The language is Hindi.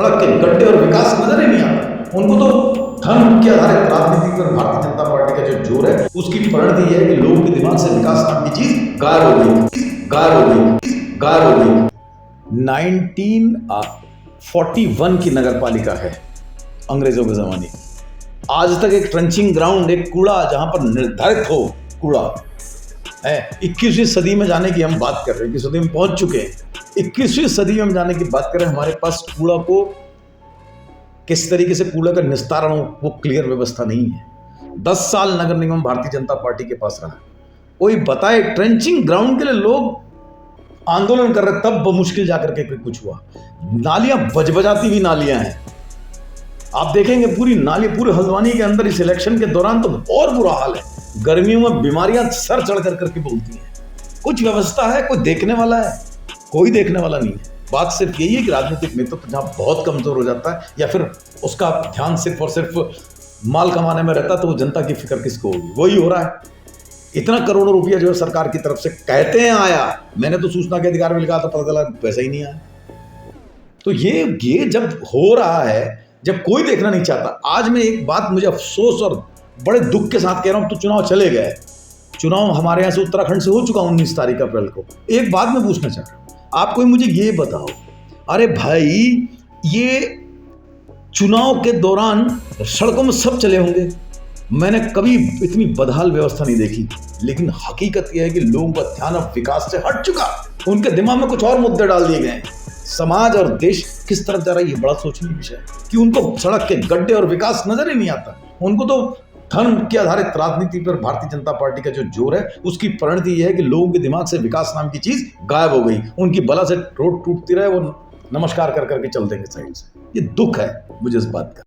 सड़क के गड्ढे और विकास नजर ही नहीं आता। उनको तो धर्म के आधारित राजनीति पर भारतीय जनता पार्टी का जो जोर है उसकी परिणति यह है कि लोगों के दिमाग से विकास नाम की चीज गायब हो गई, गायब हो गई, गायब हो गई। 1941 की नगर पालिका है अंग्रेजों के जमाने की। आज तक एक ट्रंचिंग ग्राउंड, एक कूड़ा जहां पर निर्धारित हो कूड़ा है। 21वीं सदी में जाने की हम बात कर रहे हैं, 21वीं सदी में पहुंच चुके हैं। 21वीं सदी में हम जाने की बात कर रहे हैं, हमारे पास कूड़ा को किस तरीके से कूड़ा का निस्तारण हो वो क्लियर व्यवस्था नहीं है। 10 साल नगर निगम भारतीय जनता पार्टी के पास रहा। कोई बताए ट्रेंचिंग ग्राउंड के लिए लोग आंदोलन कर रहे, तब मुश्किल जाकर के कुछ हुआ। नालियां बजबजाती हुई नालियां हैं, आप देखेंगे पूरी नाली पूरे हल्द्वानी के अंदर इस इलेक्शन के दौरान तो और बुरा हाल है। गर्मियों में बीमारियां सर चढ़ कर करके बोलती हैं। कुछ व्यवस्था है, कोई देखने वाला है? कोई देखने वाला नहीं है। बात सिर्फ यही है कि राजनीतिक नेतृत्व जहां बहुत कमजोर हो जाता है या फिर उसका ध्यान सिर्फ और सिर्फ माल कमाने में रहता है, तो वो जनता की फिक्र किसको होगी? वही हो रहा है। इतना करोड़ों रुपया जो है सरकार की तरफ से कहते हैं आया, मैंने तो सूचना के अधिकार में लिखा था, पता चला पैसा ही नहीं आया। तो ये जब हो रहा है, जब कोई देखना नहीं चाहता। आज मैं एक बात मुझे अफसोस और बड़े दुख के साथ कह रहा हूं, तो चुनाव चले गए। चुनाव हमारे यहां से उत्तराखंड से हो चुका 19 तारीख अप्रैल को। एक बात मैं पूछना चाह रहा हूं, आप कोई मुझे ये बताओ, अरे भाई ये चुनाव के दौरान सड़कों में सब चले होंगे, मैंने कभी इतनी बदहाल व्यवस्था नहीं देखी। लेकिन हकीकत यह है कि लोगों का ध्यान अब विकास से हट चुका, उनके दिमाग में कुछ और मुद्दे डाल दिए गए। समाज और देश किस तरफ जा रहा है ये बड़ा सोचने की विषय है कि उनको सड़क के गड्ढे और विकास नजर ही नहीं आता। उनको तो धर्म के आधारित राजनीति पर भारतीय जनता पार्टी का जो जोर है उसकी परिणति यह है कि लोगों के दिमाग से विकास नाम की चीज गायब हो गई। उनकी बला से रोड टूटती रहे, वो नमस्कार कर करके चल देंगे साइड से। ये दुख है मुझे इस बात का।